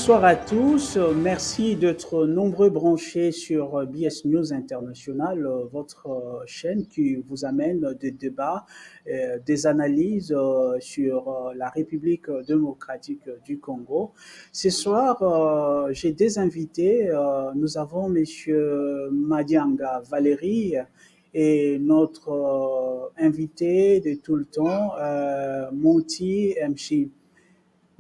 Bonsoir à tous. Merci d'être nombreux branchés sur BS News International, votre chaîne qui vous amène des débats, des analyses sur la République démocratique du Congo. Ce soir, j'ai des invités. Nous avons Monsieur Madianga Valérie et notre invité de tout le temps, Monty MC.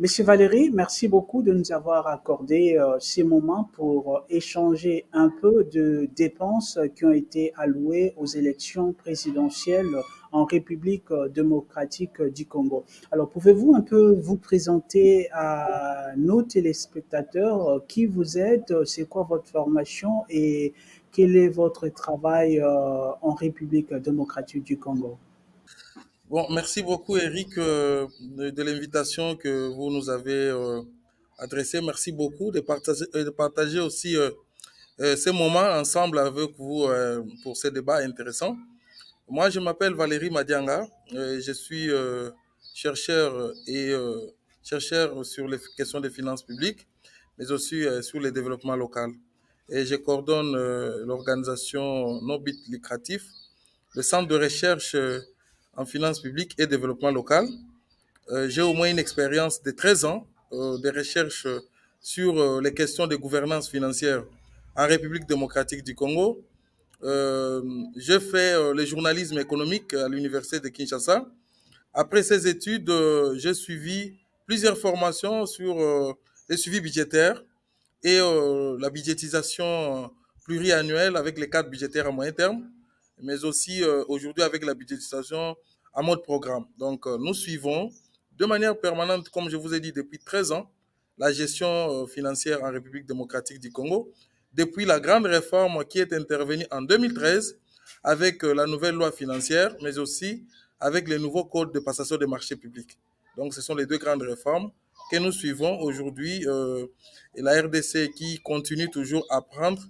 Monsieur Valéry, merci beaucoup de nous avoir accordé ces moments pour échanger un peu de dépenses qui ont été allouées aux élections présidentielles en République démocratique du Congo. Alors, pouvez-vous un peu vous présenter à nos téléspectateurs qui vous êtes, c'est quoi votre formation et quel est votre travail en République démocratique du Congo? Bon, merci beaucoup Eric de l'invitation que vous nous avez adressée. Merci beaucoup de partager aussi ces moments ensemble avec vous pour ces débats intéressants. Moi, je m'appelle Valérie Madianga. Je suis chercheur et chercheur sur les questions des finances publiques, mais aussi sur le développement local. Et je coordonne l'organisation non but lucratif, le centre de recherche en finances publiques et développement local. J'ai au moins une expérience de 13 ans de recherche sur les questions de gouvernance financière en République démocratique du Congo. J'ai fait le journalisme économique à l'université de Kinshasa. Après ces études, j'ai suivi plusieurs formations sur les suivis budgétaires et la budgétisation pluriannuelle avec les cadres budgétaires à moyen terme, mais aussi aujourd'hui avec la budgétisation à mode programme. Donc, nous suivons de manière permanente, comme je vous ai dit, depuis 13 ans, la gestion financière en République démocratique du Congo, depuis la grande réforme qui est intervenue en 2013 avec la nouvelle loi financière, mais aussi avec les nouveaux codes de passation des marchés publics. Donc, ce sont les deux grandes réformes que nous suivons aujourd'hui et la RDC qui continue toujours à prendre,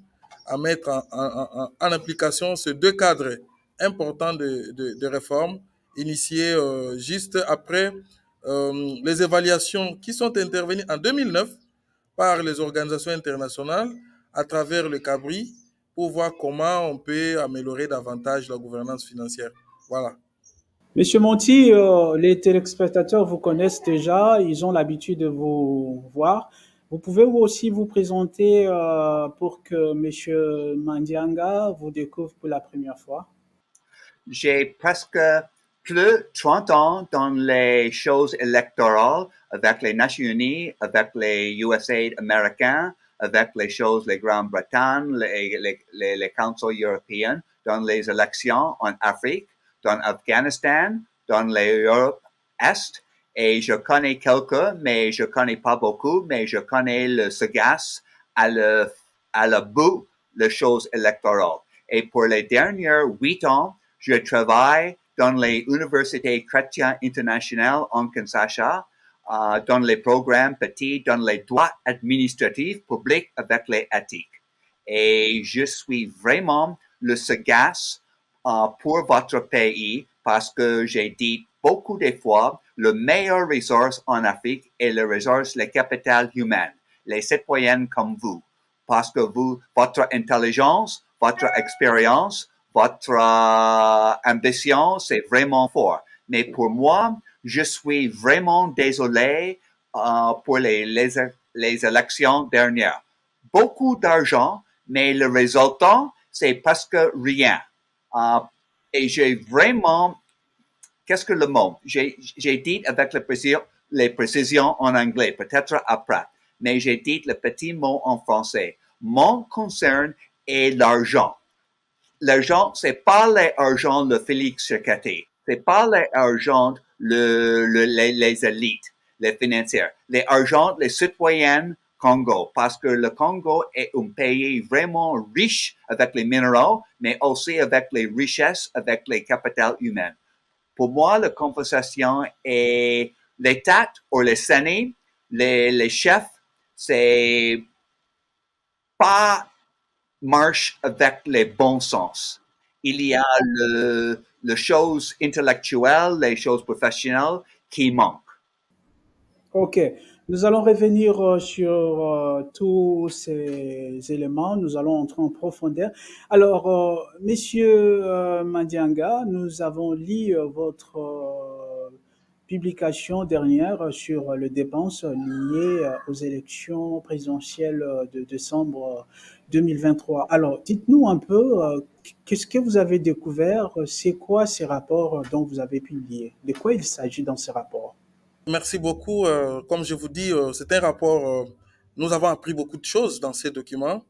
à mettre en application ces deux cadres importants de réformes initiés juste après les évaluations qui sont intervenues en 2009 par les organisations internationales à travers le CABRI pour voir comment on peut améliorer davantage la gouvernance financière. Voilà. Monsieur Monti, les téléspectateurs vous connaissent déjà, ils ont l'habitude de vous voir. Vous pouvez vous aussi vous présenter pour que Monsieur Mandianga vous découvre pour la première fois. J'ai presque plus de 30 ans dans les choses électorales avec les Nations Unies, avec les USAID américains, avec les choses les Grande-Bretagne, les councils européens, dans les élections en Afrique, dans l'Afghanistan, dans l'Europe Est. Et je connais quelques, mais je connais pas beaucoup, mais je connais le sagace à le bout les choses électorales. Et pour les dernières 8 ans, je travaille dans les universités chrétiennes internationales en Kinshasa, dans les programmes petits, dans les droits administratifs publics avec les éthiques. Et je suis vraiment le sagace pour votre pays parce que j'ai dit beaucoup de fois, le meilleur ressource en Afrique est le ressource, le capital humain, les citoyens comme vous. Parce que votre intelligence, votre expérience, votre ambition, c'est vraiment fort. Mais pour moi, je suis vraiment désolé pour les élections dernières. Beaucoup d'argent, mais le résultat, c'est presque rien. Et j'ai vraiment, qu'est-ce que le mot? J'ai dit avec les précisions en anglais, peut-être après, mais j'ai dit le petit mot en français. Mon concern est l'argent. L'argent, c'est pas l'argent de Félix Tchisekedi. C'est pas l'argent les élites, les financières. L'argent les citoyens Congo. Parce que le Congo est un pays vraiment riche avec les minéraux, mais aussi avec les richesses, avec les capitales humaines. Pour moi, la conversation est l'État ou les Sénats, les chefs, c'est pas marche avec les bons sens. Il y a les choses intellectuelles, les choses professionnelles qui manquent. Ok. Nous allons revenir sur tous ces éléments. Nous allons entrer en profondeur. Alors, Monsieur Mandianga, nous avons lu votre publication dernière sur les dépenses liées aux élections présidentielles de décembre 2023. Alors, dites-nous un peu, qu'est-ce que vous avez découvert? C'est quoi ces rapports dont vous avez publié? De quoi il s'agit dans ces rapports? Merci beaucoup. Comme je vous dis, c'est un rapport. Nous avons appris beaucoup de choses dans ces documents.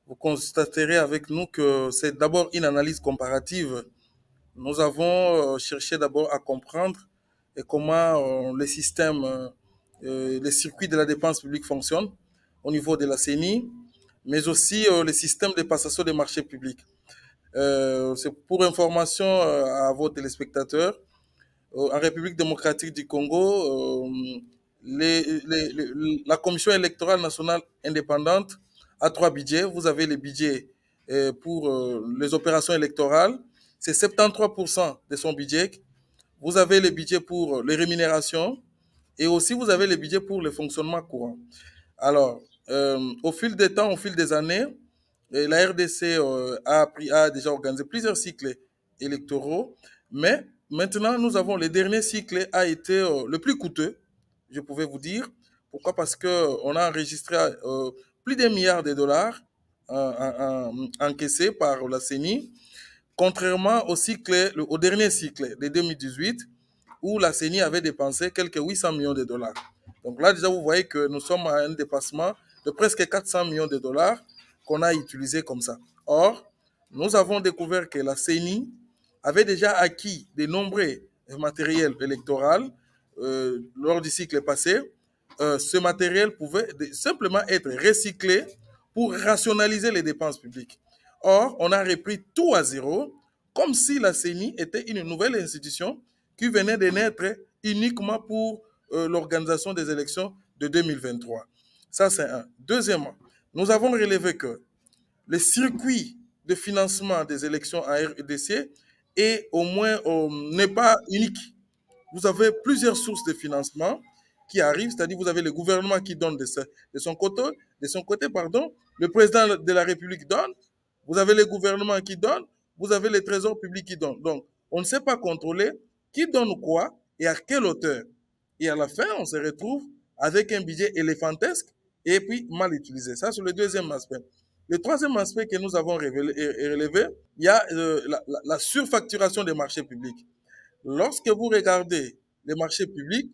Vous constaterez avec nous que c'est d'abord une analyse comparative. Nous avons cherché d'abord à comprendre comment les systèmes, les circuits de la dépense publique fonctionnent au niveau de la CENI, mais aussi les systèmes de passation des marchés publics. C'est pour information à vos téléspectateurs. En République démocratique du Congo, la Commission électorale nationale indépendante a trois budgets. Vous avez les budgets pour les opérations électorales, c'est 73% de son budget. Vous avez les budgets pour les rémunérations et aussi vous avez les budgets pour le fonctionnement courant. Alors, au fil des temps, au fil des années, la RDC a déjà organisé plusieurs cycles électoraux, mais maintenant, nous avons le dernier cycle a été le plus coûteux, je pouvais vous dire. Pourquoi? Parce qu'on a enregistré plus d'un milliard de dollars encaissés par la CENI, contrairement au dernier cycle de 2018, où la CENI avait dépensé quelques 800 millions de dollars. Donc là, déjà, vous voyez que nous sommes à un dépassement de presque 400 millions de dollars qu'on a utilisé comme ça. Or, nous avons découvert que la CENI avait déjà acquis de nombreux matériels électoraux lors du cycle passé. Ce matériel pouvait simplement être recyclé pour rationaliser les dépenses publiques. Or, on a repris tout à zéro, comme si la CENI était une nouvelle institution qui venait de naître uniquement pour l'organisation des élections de 2023. Ça, c'est un. Deuxièmement, nous avons relevé que le circuit de financement des élections en RDC est au moins n'est pas unique. Vous avez plusieurs sources de financement qui arrivent, c'est-à-dire vous avez le gouvernement qui donne de son côté, pardon, le président de la République donne, vous avez le gouvernement qui donne, vous avez les trésors publics qui donnent. Donc, on ne sait pas contrôler qui donne quoi et à quelle hauteur. Et à la fin, on se retrouve avec un budget éléphantesque et puis mal utilisé. Ça, c'est le deuxième aspect. Le troisième aspect que nous avons relevé, il y a la surfacturation des marchés publics. Lorsque vous regardez les marchés publics,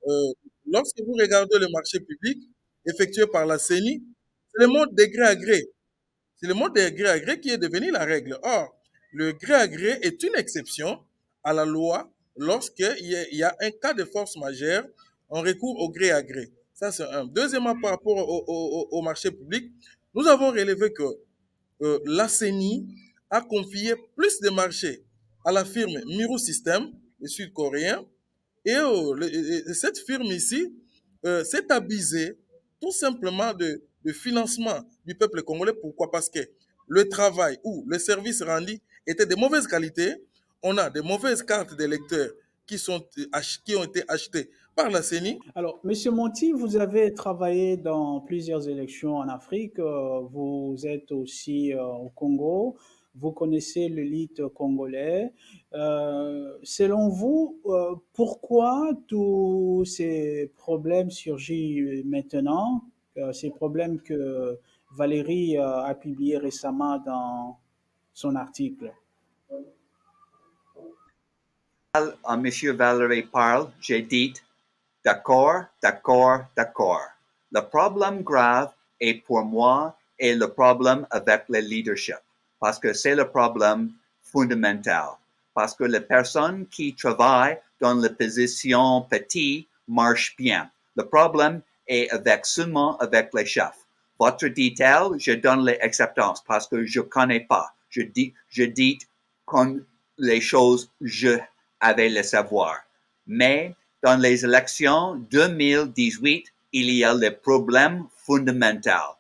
euh, lorsque vous regardez les marchés publics effectués par la CENI, c'est le mode de gré à gré. C'est le mode de gré à gré qui est devenu la règle. Or, le gré à gré est une exception à la loi lorsqu'il y a un cas de force majeure, on recourt au gré à gré. Ça, c'est un. Deuxièmement, par rapport au marché public, nous avons relevé que la CENI a confié plus de marchés à la firme Miru System, le sud-coréen, et cette firme ici s'est abusée tout simplement de financement du peuple congolais. Pourquoi? Parce que le travail ou le service rendu était de mauvaise qualité. On a de mauvaises cartes d'électeurs qui ont été achetées par la CENI. Alors, Monsieur Monti, vous avez travaillé dans plusieurs élections en Afrique. Vous êtes aussi au Congo. Vous connaissez l'élite congolais. Selon vous, pourquoi tous ces problèmes surgissent maintenant? Ces problèmes que Valérie a publiés récemment dans son article. Monsieur Valérie parle, j'ai dit d'accord, d'accord, d'accord. Le problème grave est pour moi est le problème avec le leadership, parce que c'est le problème fondamental, parce que les personnes qui travaillent dans les positions petites marchent bien. Le problème est seulement avec les chefs. Votre detail, je donne les acceptances parce que je connais pas. Je dis comme les choses, je avais le savoir. Mais dans les élections 2018, il y a le problème fondamental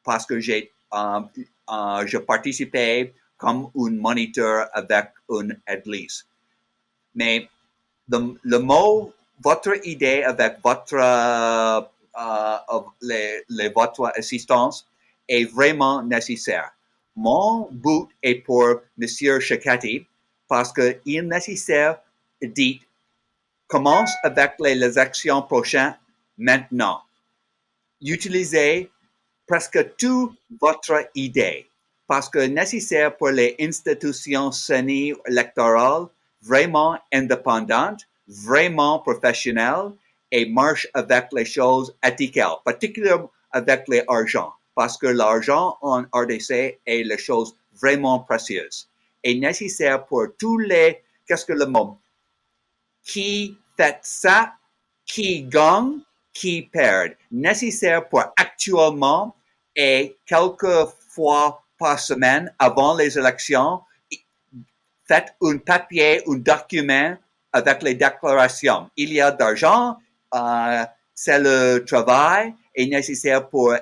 parce que je participais comme un moniteur avec une église. Mais le mot votre idée avec votre assistance est vraiment nécessaire. Mon but est pour Monsieur Shekati parce qu'il est nécessaire dit commence avec les actions prochaines maintenant. Utilisez presque toute votre idée parce que nécessaire pour les institutions semi-électorales vraiment indépendantes, vraiment professionnelles et marchent avec les choses éthiques, particulièrement avec l'argent, parce que l'argent en RDC est la chose vraiment précieuse et nécessaire pour tous les, qu'est-ce que le mot, qui fait ça, qui gagne, qui perd. Nécessaire pour actuellement et quelques fois par semaine avant les élections, faites un papier, un document avec les déclarations. Il y a d'argent, c'est le travail est nécessaire pour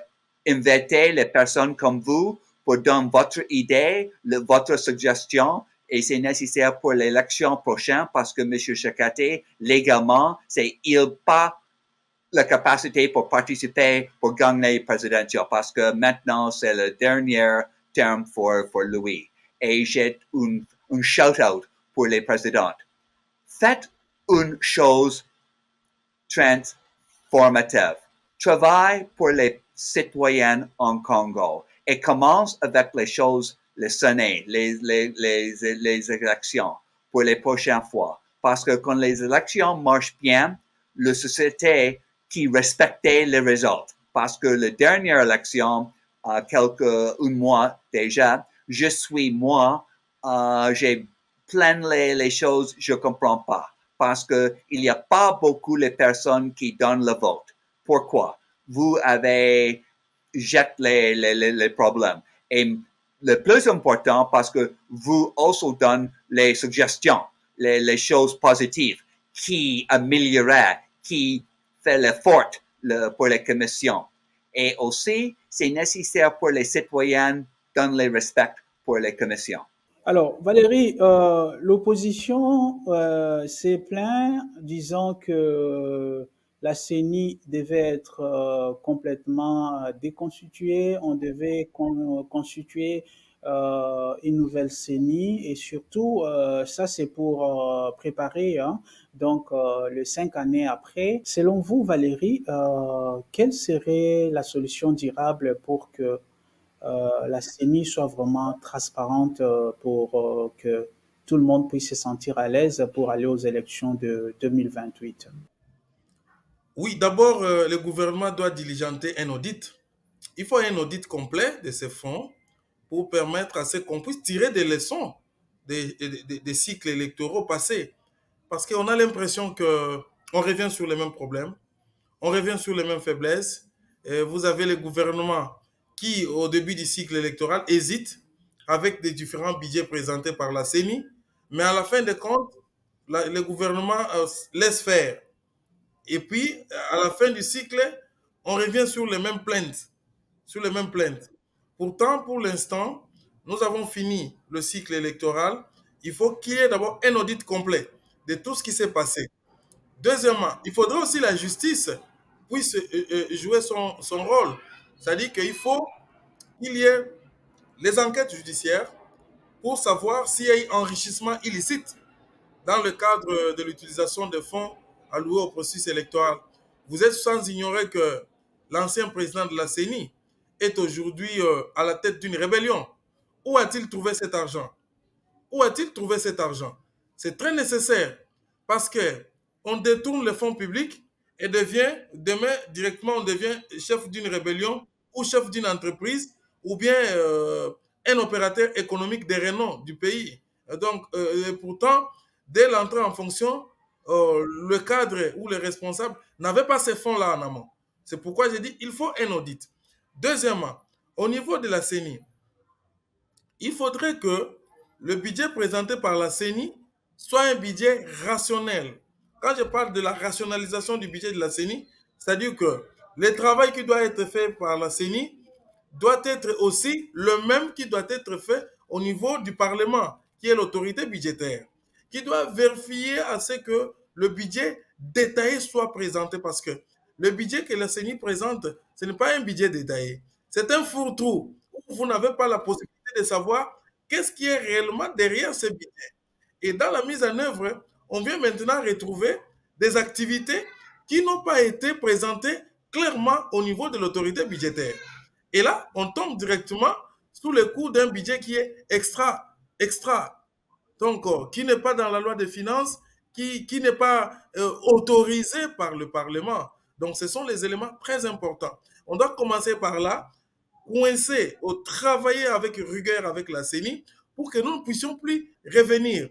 inviter les personnes comme vous pour donner votre idée, votre suggestion, et c'est nécessaire pour l'élection prochaine parce que M. Shekati, légalement, il n'a pas la capacité pour participer, pour gagner présidentiel parce que maintenant, c'est le dernier terme pour lui. Et j'ai un shout-out pour les présidents. Faites une chose transformative. Travaille pour les citoyens en Congo et commence avec les choses, les sonnées, les élections pour les prochaines fois. Parce que quand les élections marchent bien, la société qui respectait les résultats. Parce que la dernière élection, un mois déjà, j'ai plein les choses, je ne comprends pas. Parce qu'il n'y a pas beaucoup de personnes qui donnent le vote. Pourquoi? Vous avez jeté les problèmes. Et le plus important, parce que vous aussi donnez les suggestions, les choses positives qui amélioreraient, qui fait l'effort pour les commissions. Et aussi, c'est nécessaire pour les citoyens de donner le respect pour les commissions. Alors, Valérie, l'opposition s'est plaint disant que la CENI devait être complètement déconstituée, on devait constituer une nouvelle CENI et surtout, ça c'est pour préparer, hein, donc le 5 années après. Selon vous, Valérie, quelle serait la solution durable pour que la CENI soit vraiment transparente pour que tout le monde puisse se sentir à l'aise pour aller aux élections de 2028? Oui, d'abord, le gouvernement doit diligenter un audit. Il faut un audit complet de ces fonds pour permettre à ce qu'on puisse tirer des leçons des cycles électoraux passés. Parce qu'on a l'impression qu'on revient sur les mêmes problèmes, on revient sur les mêmes faiblesses. Et vous avez le gouvernement qui, au début du cycle électoral, hésite avec des différents budgets présentés par la CENI, mais à la fin des comptes, le gouvernement laisse faire. Et puis, à la fin du cycle, on revient sur les mêmes plaintes. Sur les mêmes plaintes. Pourtant, pour l'instant, nous avons fini le cycle électoral. Il faut qu'il y ait d'abord un audit complet de tout ce qui s'est passé. Deuxièmement, il faudrait aussi la justice puisse jouer son rôle. C'est-à-dire qu'il faut qu'il y ait les enquêtes judiciaires pour savoir s'il y a eu enrichissement illicite dans le cadre de l'utilisation des fonds alloués au processus électoral. Vous êtes sans ignorer que l'ancien président de la CENI est aujourd'hui à la tête d'une rébellion. Où a-t-il trouvé cet argent? Où a-t-il trouvé cet argent? C'est très nécessaire parce qu'on détourne les fonds publics et demain, directement, on devient chef d'une rébellion ou chef d'une entreprise ou bien un opérateur économique de renom du pays. Donc, pourtant, dès l'entrée en fonction, le cadre ou les responsables n'avaient pas ces fonds-là en amont. C'est pourquoi j'ai dit qu'il faut un audit. Deuxièmement, au niveau de la CENI, il faudrait que le budget présenté par la CENI soit un budget rationnel. Quand je parle de la rationalisation du budget de la CENI, c'est-à-dire que le travail qui doit être fait par la CENI doit être aussi le même qui doit être fait au niveau du Parlement, qui est l'autorité budgétaire, qui doit vérifier à ce que le budget détaillé soit présenté parce que le budget que la CENI présente, ce n'est pas un budget détaillé. C'est un fourre-tout où vous n'avez pas la possibilité de savoir qu'est-ce qui est réellement derrière ce budget. Et dans la mise en œuvre, on vient maintenant retrouver des activités qui n'ont pas été présentées clairement au niveau de l'autorité budgétaire. Et là, on tombe directement sous le coup d'un budget qui est extra. Donc, qui n'est pas dans la loi des finances, qui n'est pas autorisé par le Parlement. Donc, ce sont les éléments très importants. On doit commencer par là, coincer ou travailler avec rigueur avec la CENI pour que nous ne puissions plus revenir.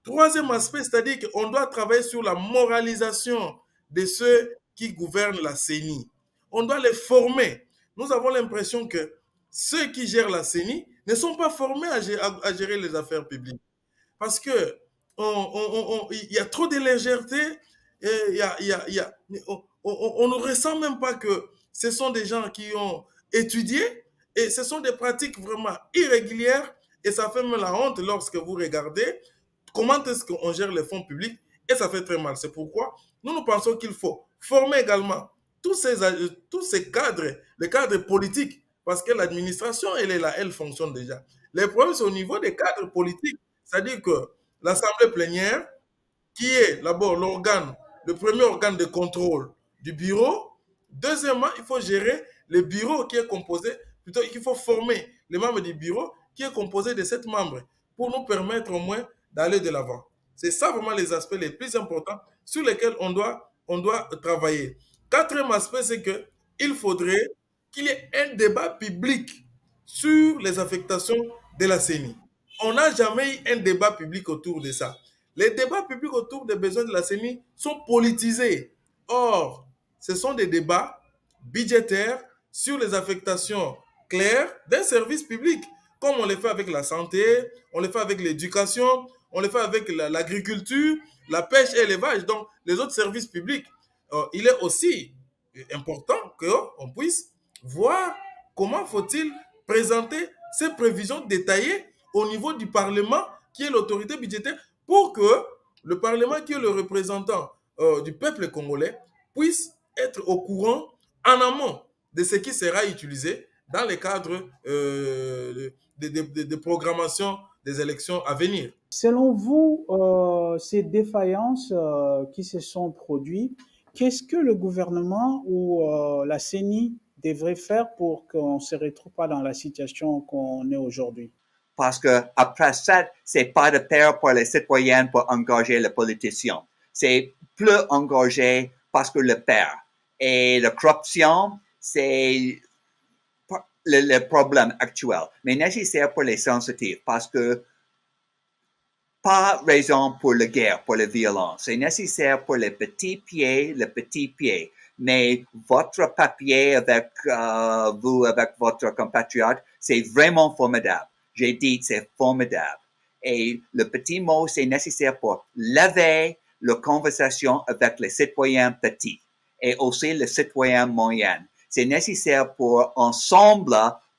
Troisième aspect, c'est-à-dire qu'on doit travailler sur la moralisation de ceux qui gouvernent la CENI. On doit les former. Nous avons l'impression que ceux qui gèrent la CENI ne sont pas formés à gérer les affaires publiques. Parce que il y a trop de légèreté, et on ne ressent même pas que ce sont des gens qui ont étudié et ce sont des pratiques vraiment irrégulières et ça fait même la honte lorsque vous regardez comment est-ce qu'on gère les fonds publics et ça fait très mal. C'est pourquoi nous pensons qu'il faut former également tous ces cadres, les cadres politiques, parce que l'administration, elle est là, elle fonctionne déjà. Les problèmes, c'est au niveau des cadres politiques. C'est-à-dire que l'Assemblée plénière, qui est d'abord l'organe, le premier organe de contrôle du bureau. Deuxièmement, il faut gérer le bureau qui est composé, plutôt il faut former les membres du bureau qui est composé de 7 membres pour nous permettre au moins d'aller de l'avant. C'est ça vraiment les aspects les plus importants sur lesquels on doit travailler. Quatrième aspect, c'est qu'il faudrait qu'il y ait un débat public sur les affectations de la CENI. On n'a jamais eu un débat public autour de ça. Les débats publics autour des besoins de la CENI sont politisés. Or, ce sont des débats budgétaires sur les affectations claires d'un service public, comme on le fait avec la santé, on le fait avec l'éducation, on le fait avec l'agriculture, la pêche et l'élevage, donc les autres services publics. Il est aussi important qu'on puisse voir comment faut-il présenter ces prévisions détaillées au niveau du Parlement, qui est l'autorité budgétaire, pour que le Parlement, qui est le représentant du peuple congolais, puisse être au courant en amont de ce qui sera utilisé dans le cadre de programmation des élections à venir. Selon vous, ces défaillances qui se sont produites, qu'est-ce que le gouvernement ou la CENI devrait faire pour qu'on ne se retrouve pas dans la situation qu'on est aujourd'hui? Parce que après ça, c'est pas de pair pour les citoyens pour engager les politiciens. C'est plus engagé parce que le père. Et la corruption, c'est le problème actuel, mais nécessaire pour les sensitifs parce que pas raison pour la guerre, pour la violence. C'est nécessaire pour les petits pieds, mais votre papier avec vous, avec votre compatriote, c'est vraiment formidable. J'ai dit c'est formidable. Et le petit mot, c'est nécessaire pour lever la conversation avec les citoyens petits et aussi les citoyens moyens. C'est nécessaire pour ensemble,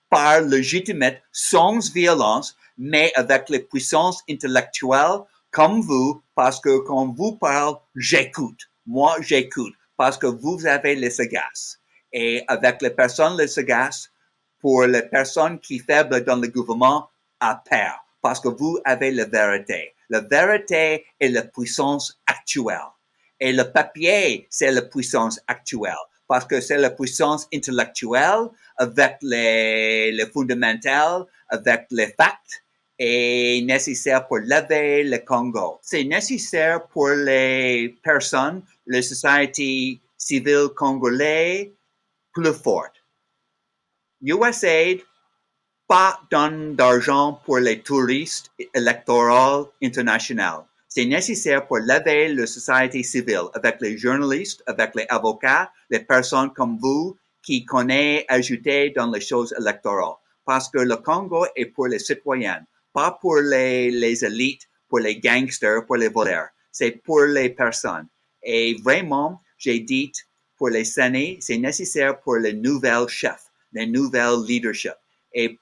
par légitimité, sans violence, mais avec les puissances intellectuelles comme vous, parce que quand vous parlez, j'écoute. Moi, j'écoute, parce que vous avez les sagaces. Et avec les personnes les sagaces, pour les personnes qui sont faibles dans le gouvernement, à peur, parce que vous avez la vérité. La vérité est la puissance actuelle. Et le papier, c'est la puissance actuelle, parce que c'est la puissance intellectuelle avec les fondamentaux, avec les facts, est nécessaire pour lever le Congo. C'est nécessaire pour les personnes, les sociétés civiles congolaises plus fortes. USAID pas donne d'argent pour les touristes électoraux internationaux. C'est nécessaire pour lever la société civile avec les journalistes, avec les avocats, les personnes comme vous qui connaissent ajouter dans les choses électorales. Parce que le Congo est pour les citoyens, pas pour les élites, pour les gangsters, pour les voleurs. C'est pour les personnes. Et vraiment, j'ai dit pour les années, c'est nécessaire pour les nouvelles chefs, les nouvelles leaderships. Et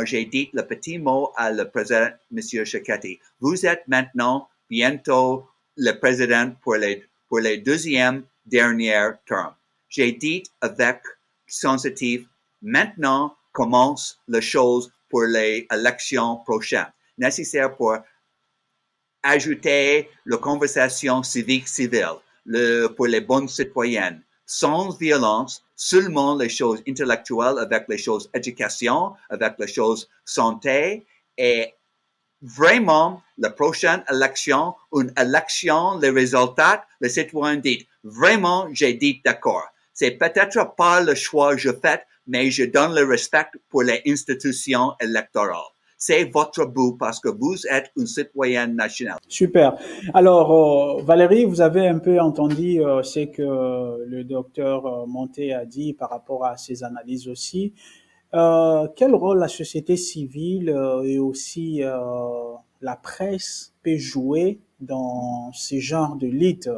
j'ai dit le petit mot à le président, M. Chekati. Vous êtes maintenant bientôt le président pour pour les deuxièmes dernières termes. J'ai dit avec sensitif, maintenant commence la chose pour les élections prochaines, nécessaire pour ajouter la conversation civique-civile pour les bonnes citoyennes, sans violence, seulement les choses intellectuelles avec les choses éducation, avec les choses santé et vraiment la prochaine élection, une élection, les résultats, les citoyens disent vraiment j'ai dit d'accord. C'est peut-être pas le choix que je fais, mais je donne le respect pour les institutions électorales. C'est votre but parce que vous êtes une citoyenne nationale. Super. Alors, Valérie, vous avez un peu entendu ce que le docteur Monté a dit par rapport à ses analyses aussi. Quel rôle la société civile et aussi la presse peut jouer dans ce genre de lutte,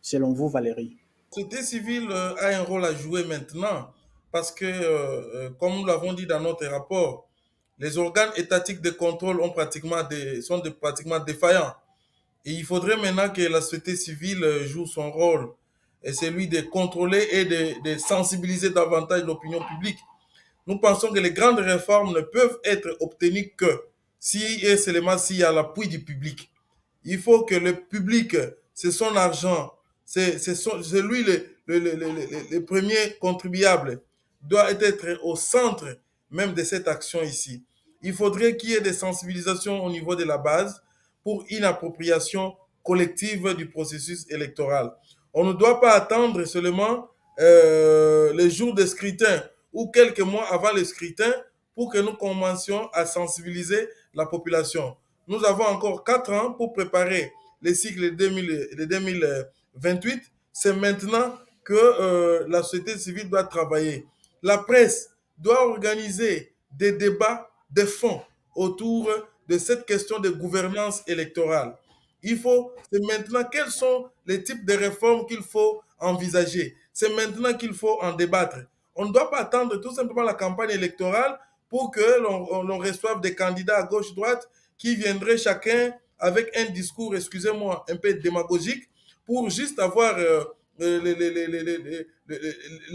selon vous, Valérie? La société civile a un rôle à jouer maintenant parce que, comme nous l'avons dit dans notre rapport, les organes étatiques de contrôle sont pratiquement défaillants. Et il faudrait maintenant que la société civile joue son rôle, et celui de contrôler et de sensibiliser davantage l'opinion publique. Nous pensons que les grandes réformes ne peuvent être obtenues que si et seulement s'il y a l'appui du public. Il faut que le public, c'est son argent, c'est lui le premier contribuable, doit être au centre même de cette action ici. Il faudrait qu'il y ait des sensibilisations au niveau de la base pour une appropriation collective du processus électoral. On ne doit pas attendre seulement les jours de scrutin ou quelques mois avant le scrutin pour que nous commencions à sensibiliser la population. Nous avons encore 4 ans pour préparer les cycles de 2028. C'est maintenant que la société civile doit travailler. La presse doit organiser des débats de fond autour de cette question de gouvernance électorale. C'est maintenant quels sont les types de réformes qu'il faut envisager. C'est maintenant qu'il faut en débattre. On ne doit pas attendre tout simplement la campagne électorale pour que l'on reçoive des candidats à gauche-droite qui viendraient chacun avec un discours, excusez-moi, un peu démagogique pour juste avoir les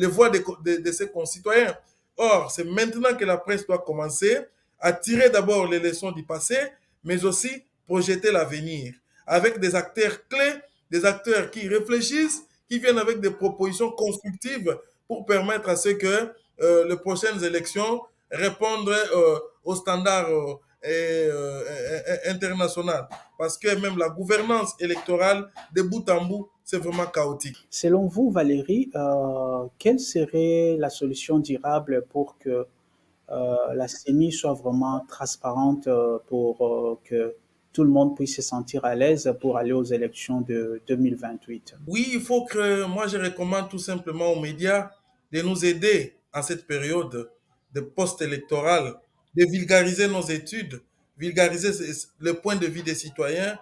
voix de ses concitoyens. Or, c'est maintenant que la presse doit commencer à tirer d'abord les leçons du passé, mais aussi projeter l'avenir avec des acteurs clés, des acteurs qui réfléchissent, qui viennent avec des propositions constructives pour permettre à ce que les prochaines élections répondent aux standards internationaux. Parce que même la gouvernance électorale, de bout en bout, c'est vraiment chaotique. Selon vous, Valérie, quelle serait la solution durable pour que la CENI soit vraiment transparente pour que tout le monde puisse se sentir à l'aise pour aller aux élections de 2028? Oui, il faut que, moi je recommande tout simplement aux médias de nous aider en cette période de post-électorale, de vulgariser nos études, vulgariser le point de vue des citoyens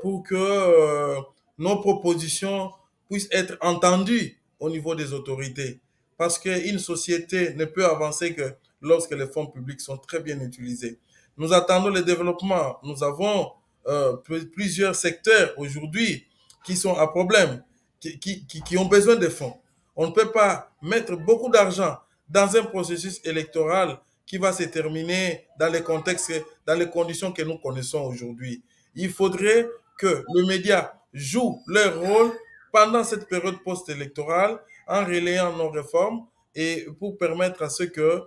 pour que nos propositions puissent être entendues au niveau des autorités. Parce qu'une société ne peut avancer que lorsque les fonds publics sont très bien utilisés. Nous attendons le développement. Nous avons plusieurs secteurs aujourd'hui qui sont à problème, qui ont besoin de fonds. On ne peut pas mettre beaucoup d'argent dans un processus électoral qui va se terminer dans les contextes, dans les conditions que nous connaissons aujourd'hui. Il faudrait que les médias jouent leur rôle pendant cette période post-électorale en relayant nos réformes et pour permettre à ce que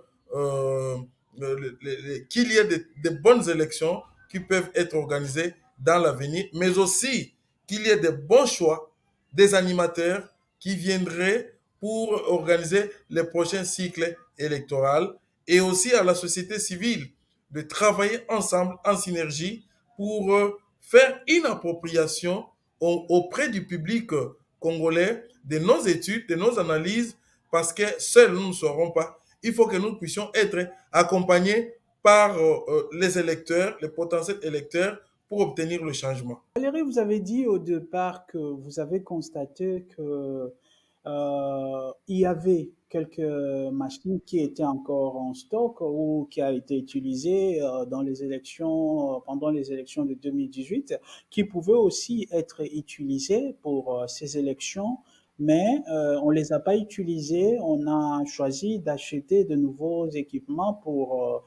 qu'il y ait de bonnes élections qui peuvent être organisées dans l'avenir, mais aussi qu'il y ait de bons choix des animateurs qui viendraient pour organiser les prochains cycles électoraux et aussi à la société civile de travailler ensemble en synergie pour faire une appropriation auprès du public congolais de nos études, de nos analyses, parce que seuls nous ne saurons pas. Il faut que nous puissions être accompagnés par les électeurs, les potentiels électeurs, pour obtenir le changement. Valérie, vous avez dit au départ que vous avez constaté que il y avait quelques machines qui étaient encore en stock ou qui a été utilisées dans les élections, pendant les élections de 2018, qui pouvaient aussi être utilisées pour ces élections, mais on les a pas utilisées. On a choisi d'acheter de nouveaux équipements pour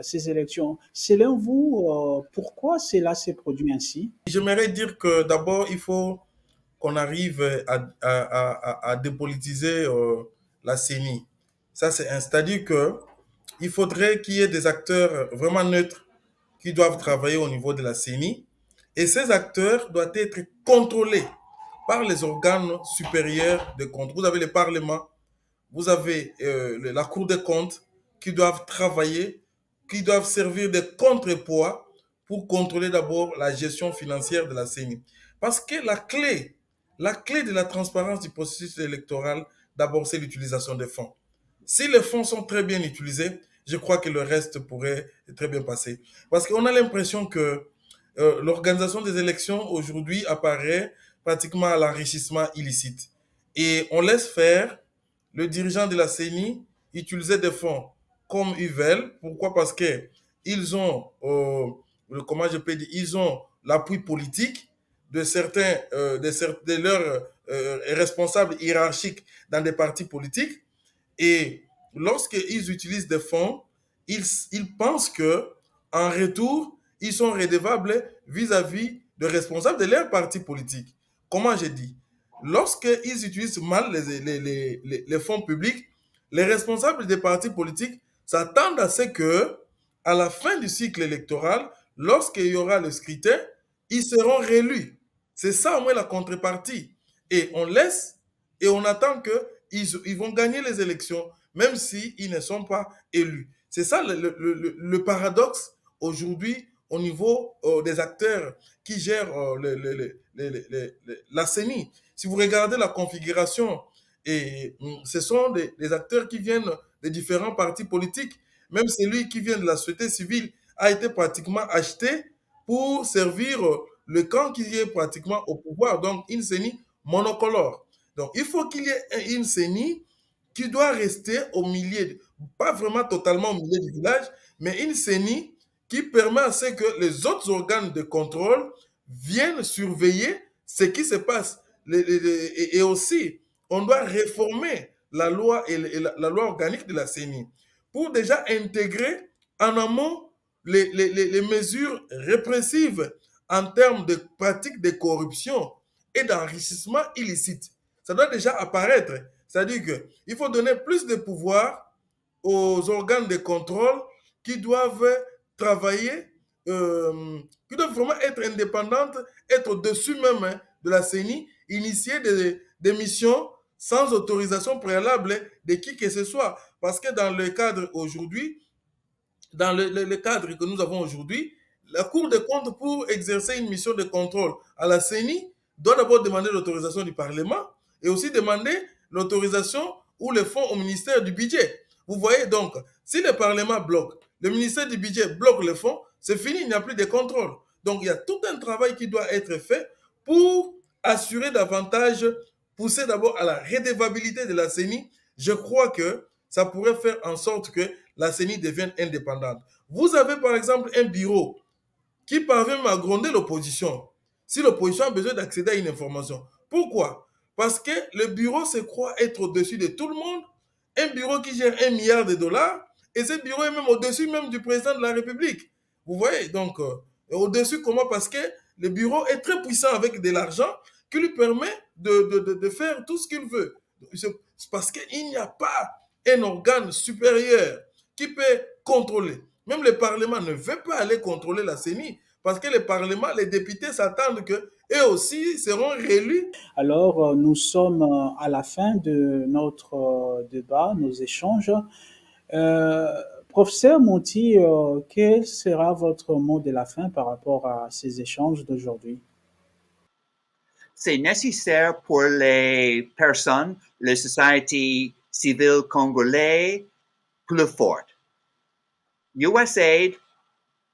ces élections. Selon vous, pourquoi cela s'est produit ainsi? J'aimerais dire que d'abord, il faut qu'on arrive à dépolitiser la CENI. Ça, c'est un. C'est-à-dire que il faudrait qu'il y ait des acteurs vraiment neutres qui doivent travailler au niveau de la CENI. Et ces acteurs doivent être contrôlés par les organes supérieurs de contrôle. Vous avez le Parlement, vous avez la Cour des comptes qui doivent travailler, qui doivent servir de contrepoids pour contrôler d'abord la gestion financière de la CENI. Parce que la clé de la transparence du processus électoral, d'abord, c'est l'utilisation des fonds. Si les fonds sont très bien utilisés, je crois que le reste pourrait très bien passer. Parce qu'on a l'impression que l'organisation des élections aujourd'hui apparaît pratiquement à l'enrichissement illicite. Et on laisse faire le dirigeant de la CENI utiliser des fonds comme ils veulent. Pourquoi? Parce que ils ont, comment je peux dire, ils ont l'appui politique de certains, de leurs responsables hiérarchiques dans des partis politiques. Et lorsqu'ils utilisent des fonds, ils pensent que en retour, ils sont redevables vis-à-vis de responsables de leur parti politique. Comment j'ai dit? Lorsqu'ils utilisent mal les fonds publics, les responsables des partis politiques s'attendent à ce que, à la fin du cycle électoral, lorsqu'il y aura le scrutin, ils seront réélus. C'est ça au moins la contrepartie. Et on laisse et on attend qu'ils vont gagner les élections, même s'ils ne sont pas élus. C'est ça le paradoxe aujourd'hui au niveau des acteurs qui gèrent la CENI. Si vous regardez la configuration, et ce sont des acteurs qui viennent des différents partis politiques. Même celui qui vient de la société civile a été pratiquement acheté pour servir le camp qui est pratiquement au pouvoir. Donc, une CENI monocolore. Donc, il faut qu'il y ait une CENI qui doit rester au milieu, pas vraiment totalement au milieu du village, mais une CENI qui permet à ce que les autres organes de contrôle viennent surveiller ce qui se passe. Et aussi, on doit réformer la loi et la loi organique de la CENI pour déjà intégrer en amont les mesures répressives en termes de pratiques de corruption et d'enrichissement illicite. Ça doit déjà apparaître. C'est-à-dire qu'il faut donner plus de pouvoir aux organes de contrôle qui doivent travailler, qui doivent vraiment être indépendantes, être au-dessus même de la CENI, initier des missions sans autorisation préalable de qui que ce soit. Parce que dans le cadre aujourd'hui, dans le cadre que nous avons aujourd'hui, la Cour des comptes, pour exercer une mission de contrôle à la CENI, doit d'abord demander l'autorisation du Parlement et aussi demander l'autorisation ou le fonds au ministère du Budget. Vous voyez donc, si le Parlement bloque, le ministère du Budget bloque le fonds, c'est fini, il n'y a plus de contrôle. Donc, il y a tout un travail qui doit être fait pour assurer davantage, pousser d'abord à la redevabilité de la CENI. Je crois que ça pourrait faire en sorte que la CENI devienne indépendante. Vous avez par exemple un bureau qui parvient à gronder l'opposition. Si l'opposition a besoin d'accéder à une information. Pourquoi? Parce que le bureau se croit être au-dessus de tout le monde. Un bureau qui gère 1 milliard de dollars. Et ce bureau est même au-dessus même du président de la République. Vous voyez, donc, au-dessus comment? Parce que le bureau est très puissant avec de l'argent qui lui permet de faire tout ce qu'il veut. C'est parce qu'il n'y a pas un organe supérieur qui peut contrôler. Même le Parlement ne veut pas aller contrôler la CENI parce que le Parlement, les députés s'attendent qu'eux aussi seront réélus. Alors, nous sommes à la fin de notre débat, nos échanges. Professeur Monti, quel sera votre mot de la fin par rapport à ces échanges d'aujourd'hui? C'est nécessaire pour les personnes, les sociétés civiles congolaises plus fortes. USAID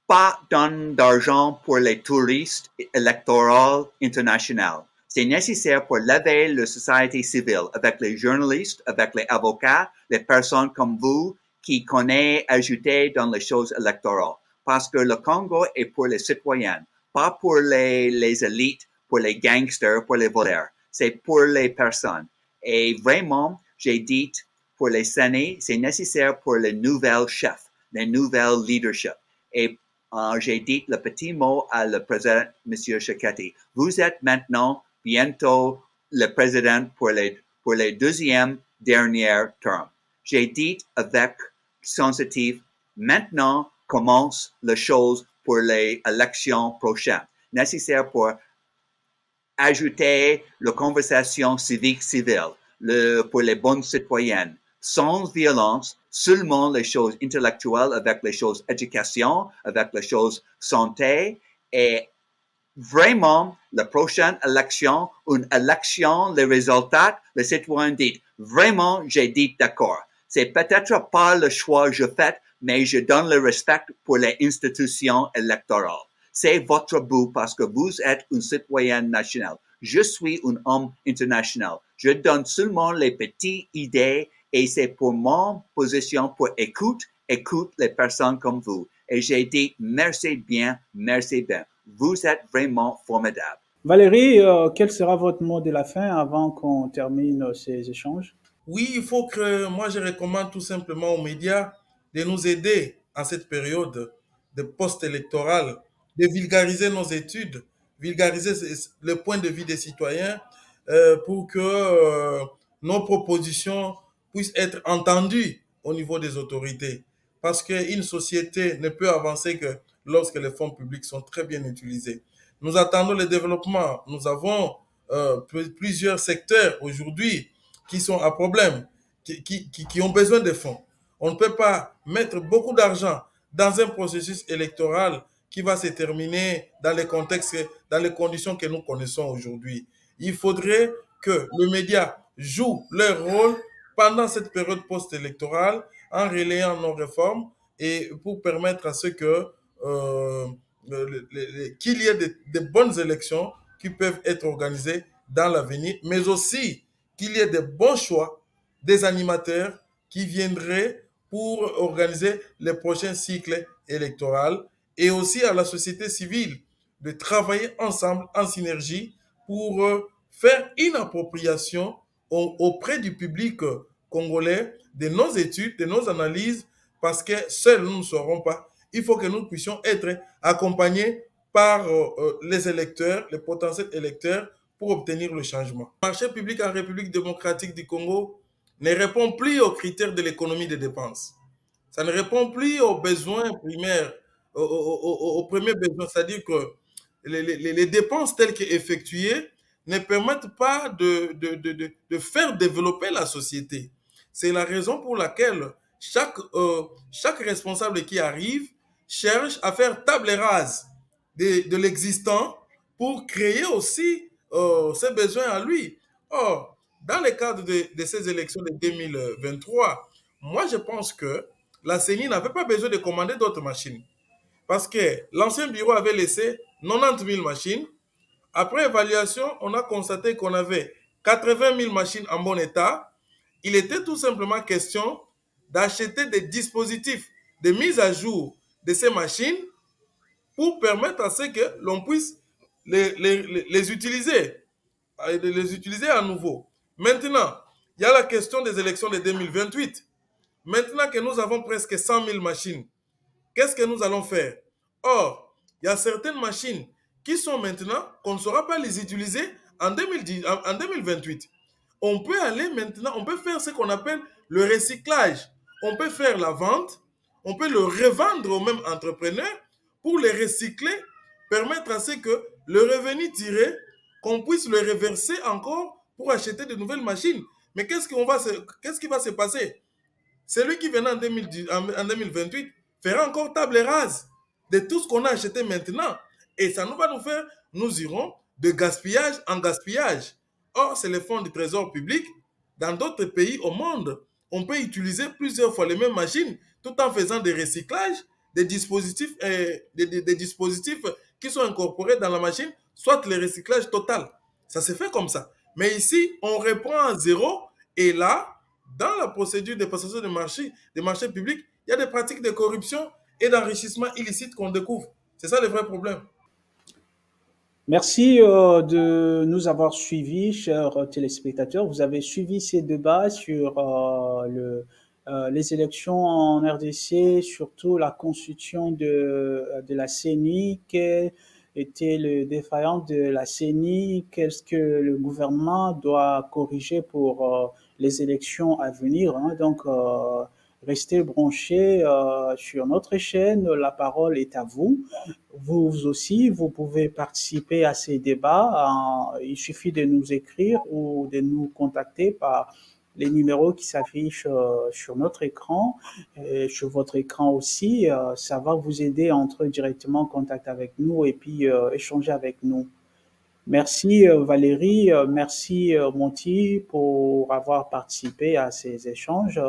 pas donne d'argent pour les touristes électoraux internationaux. C'est nécessaire pour lever la société civile avec les journalistes, avec les avocats, les personnes comme vous qui connaissent ajouter dans les choses électorales. Parce que le Congo est pour les citoyens, pas pour les élites, pour les gangsters, pour les voleurs. C'est pour les personnes. Et vraiment, j'ai dit pour les années, c'est nécessaire pour les nouvelles chefs, les nouvelles leaderships. Et j'ai dit le petit mot à le président, M. Chekati. Vous êtes maintenant bientôt le président pour les deuxièmes dernières termes. J'ai dit avec sensitif, maintenant commence les choses pour les élections prochaines, nécessaires pour ajouter la conversation civique-civile pour les bonnes citoyennes, sans violence, seulement les choses intellectuelles avec les choses éducation, avec les choses santé. Et vraiment, la prochaine élection, une élection, les résultats, les citoyens disent, vraiment, j'ai dit d'accord. C'est peut-être pas le choix que je fais, mais je donne le respect pour les institutions électorales. C'est votre but parce que vous êtes une citoyenne nationale. Je suis un homme international. Je donne seulement les petites idées et c'est pour mon position pour écoute les personnes comme vous. Et j'ai dit merci bien. Vous êtes vraiment formidable. Valérie, quel sera votre mot de la fin avant qu'on termine ces échanges? Oui, il faut que moi je recommande tout simplement aux médias de nous aider en cette période de post-électorale, de vulgariser nos études, vulgariser le point de vue des citoyens pour que nos propositions puissent être entendues au niveau des autorités. Parce qu'une société ne peut avancer que lorsque les fonds publics sont très bien utilisés. Nous attendons le développement. Nous avons plusieurs secteurs aujourd'hui qui sont à problème, qui ont besoin de fonds. On ne peut pas mettre beaucoup d'argent dans un processus électoral qui va se terminer dans les contextes, dans les conditions que nous connaissons aujourd'hui. Il faudrait que les médias jouent leur rôle pendant cette période post-électorale en relayant nos réformes et pour permettre à ce que qu'il y ait de bonnes élections qui peuvent être organisées dans l'avenir, mais aussi qu'il y ait de bons choix des animateurs qui viendraient pour organiser les prochains cycles électoraux et aussi à la société civile de travailler ensemble en synergie pour faire une appropriation auprès du public congolais de nos études, de nos analyses, parce que seuls nous ne saurons pas. Il faut que nous puissions être accompagnés par les électeurs, les potentiels électeurs, pour obtenir le changement. Le marché public en République démocratique du Congo ne répond plus aux critères de l'économie des dépenses. Ça ne répond plus aux besoins primaires, aux premiers besoins, c'est-à-dire que les dépenses telles qu'effectuées ne permettent pas de faire développer la société. C'est la raison pour laquelle chaque responsable qui arrive cherche à faire table rase de l'existant pour créer aussi ses besoins à lui. Or, dans le cadre de ces élections de 2023, moi je pense que la CENI n'avait pas besoin de commander d'autres machines. Parce que l'ancien bureau avait laissé 90 000 machines. Après évaluation, on a constaté qu'on avait 80 000 machines en bon état. Il était tout simplement question d'acheter des dispositifs de mise à jour de ces machines pour permettre à ce que l'on puisse les utiliser à nouveau. Maintenant, il y a la question des élections de 2028. Maintenant que nous avons presque 100 000 machines, qu'est-ce que nous allons faire? Or, il y a certaines machines qui sont maintenant qu'on ne saura pas les utiliser en 2028. On peut aller maintenant, on peut faire ce qu'on appelle le recyclage. On peut faire la vente, on peut le revendre aux mêmes entrepreneurs pour les recycler, permettre à ce que le revenu tiré, qu'on puisse le reverser encore pour acheter de nouvelles machines. Mais qu'est-ce qui va se passer? Celui qui venait en 2028 fera encore table rase de tout ce qu'on a acheté maintenant. Et ça va nous faire, nous irons de gaspillage en gaspillage. Or, c'est le fonds du trésor public. Dans d'autres pays au monde, on peut utiliser plusieurs fois les mêmes machines tout en faisant des recyclages, des dispositifs qui sont incorporés dans la machine, soit le recyclage total. Ça s'est fait comme ça. Mais ici, on reprend à zéro et là, dans la procédure de passation des marchés publics, il y a des pratiques de corruption et d'enrichissement illicite qu'on découvre. C'est ça le vrai problème. Merci de nous avoir suivis, chers téléspectateurs. Vous avez suivi ces débats sur les élections en RDC, surtout la constitution de la CENI. Quel était le défaillant de la CENI? Qu'est-ce que le gouvernement doit corriger pour les élections à venir, hein? Donc, restez branchés sur notre chaîne. La parole est à vous. Vous aussi, vous pouvez participer à ces débats. Il suffit de nous écrire ou de nous contacter par les numéros qui s'affichent sur notre écran et sur votre écran aussi. Ça va vous aider à entrer directement en contact avec nous et puis échanger avec nous. Merci Valérie, merci Monty pour avoir participé à ces échanges.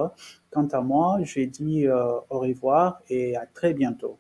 Quant à moi, je dis au revoir et à très bientôt.